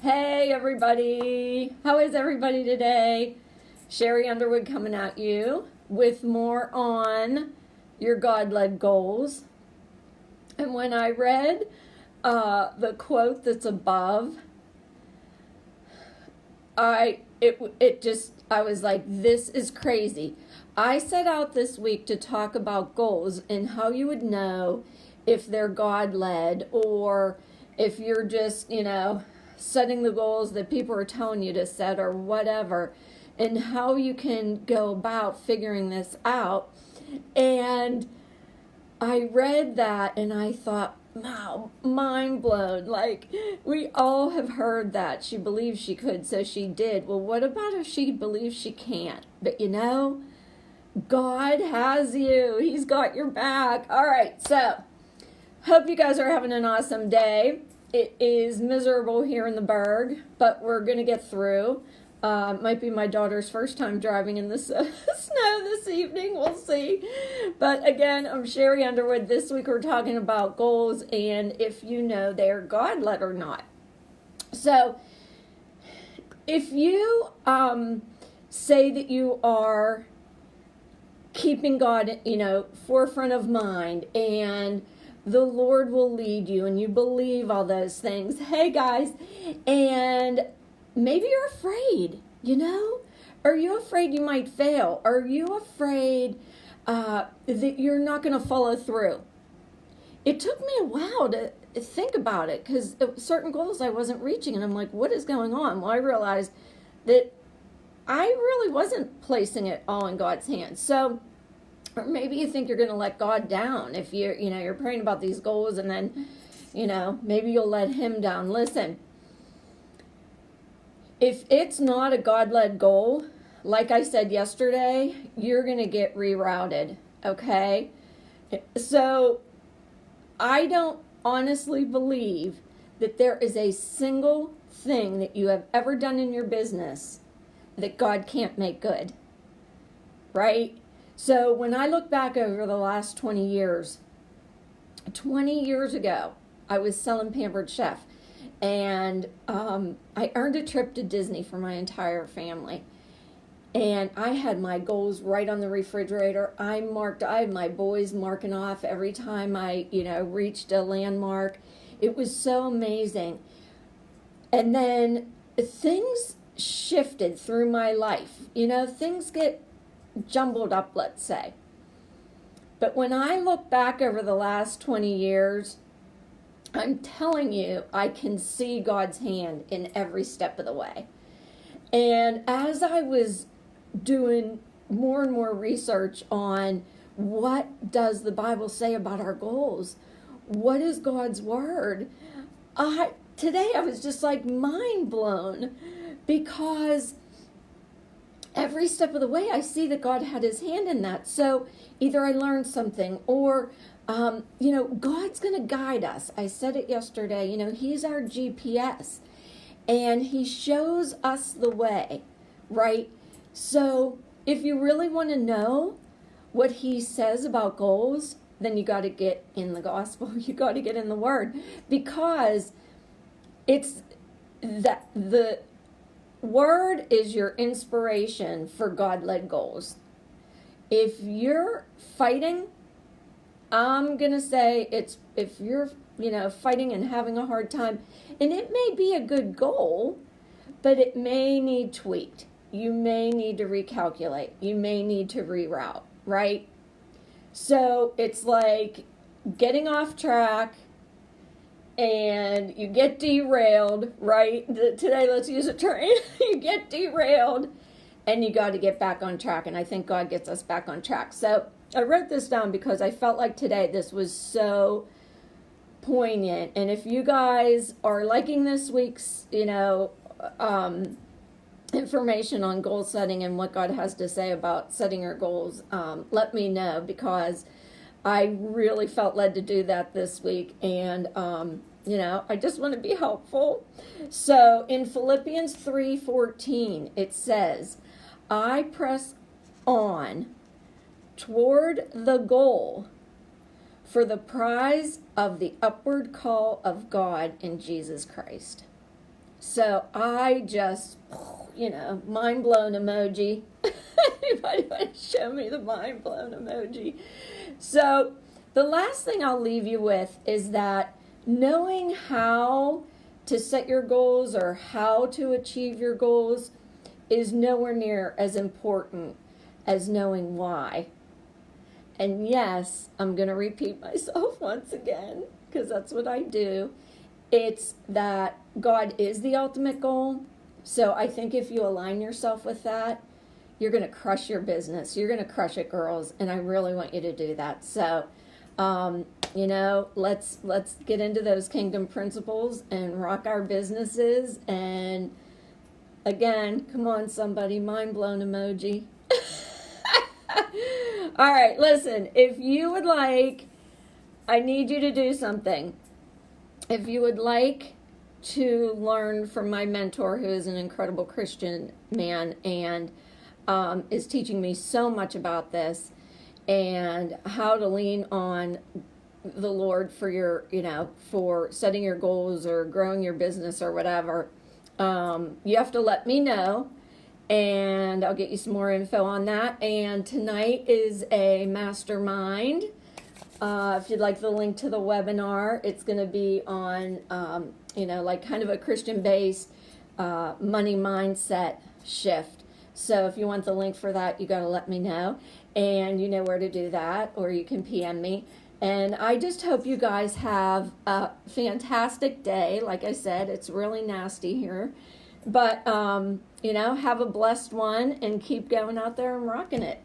Hey everybody, how is everybody today? Sherry Underwood coming at you with more on your God-led goals. And when I read the quote that's above, I was like, this is crazy. I set out this week to talk about goals and how you would know if they're God-led or if you're just, setting the goals that people are telling you to set or whatever, and how you can go about figuring this out. And I read that and I thought, wow, mind blown. Like, we all have heard that. She believed she could, so she did. Well, what about if she believes she can't? But God has you. He's got your back. All right, so hope you guys are having an awesome day. It is miserable here in the Berg, but we're going to get through. Might be my daughter's first time driving in the snow this evening. We'll see. But again, I'm Sherry Underwood. This week we're talking about goals and if you know they're God-led or not. So if you say that you are keeping God, forefront of mind, and the Lord will lead you, and you believe all those things. Hey guys, and maybe you're afraid, Are you afraid you might fail? Are you afraid that you're not going to follow through? It took me a while to think about it because certain goals I wasn't reaching, and I'm like, what is going on? Well, I realized that I really wasn't placing it all in God's hands. So, or maybe you think you're going to let God down if you're praying about these goals and then, maybe you'll let him down. Listen, if it's not a God-led goal, like I said yesterday, you're going to get rerouted, okay? So I don't honestly believe that there is a single thing that you have ever done in your business that God can't make good, right? So when I look back over the last 20 years ago, I was selling Pampered Chef, and I earned a trip to Disney for my entire family. And I had my goals right on the refrigerator. I had my boys marking off every time I, reached a landmark. It was so amazing. And then things shifted through my life. Things get jumbled up, let's say. But when I look back over the last 20 years, I'm telling you, I can see God's hand in every step of the way. And as I was doing more and more research on what does the Bible say about our goals, what is God's word, today I was just like mind blown, because every step of the way, I see that God had his hand in that. So either I learned something or, God's going to guide us. I said it yesterday, he's our GPS and he shows us the way, right? So if you really want to know what he says about goals, then you got to get in the gospel. You got to get in the word, because it's that the word is your inspiration for God-led goals. If you're fighting, I'm going to say if you're, fighting and having a hard time, and it may be a good goal, but it may need tweaked. You may need to recalculate. You may need to reroute, right? So it's like getting off track, and you get derailed, right? Today, let's use a train. You get derailed, and you got to get back on track. And I think God gets us back on track. So I wrote this down because I felt like today this was so poignant. And if you guys are liking this week's, information on goal setting and what God has to say about setting your goals, let me know, because I really felt led to do that this week, and I just want to be helpful. So in Philippians 3:14, it says, I press on toward the goal for the prize of the upward call of God in Jesus Christ. So I just, mind blown emoji. Anybody want to show me the mind blown emoji? So the last thing I'll leave you with is that knowing how to set your goals or how to achieve your goals is nowhere near as important as knowing why. And yes, I'm going to repeat myself once again, because that's what I do. It's that God is the ultimate goal. So I think if you align yourself with that, you're going to crush your business. You're going to crush it, girls. And I really want you to do that. So, let's get into those kingdom principles and rock our businesses. And again, come on, somebody, mind blown emoji. All right, listen, if you would like, I need you to do something. If you would like to learn from my mentor, who is an incredible Christian man and is teaching me so much about this and how to lean on the Lord for your, for setting your goals or growing your business or whatever, you have to let me know. And I'll get you some more info on that. And tonight is a mastermind. If you'd like the link to the webinar, it's going to be on, kind of a Christian-based money mindset shift. So if you want the link for that, you got to let me know. And you know where to do that, or you can PM me. And I just hope you guys have a fantastic day. Like I said, it's really nasty here. But, have a blessed one and keep going out there and rocking it.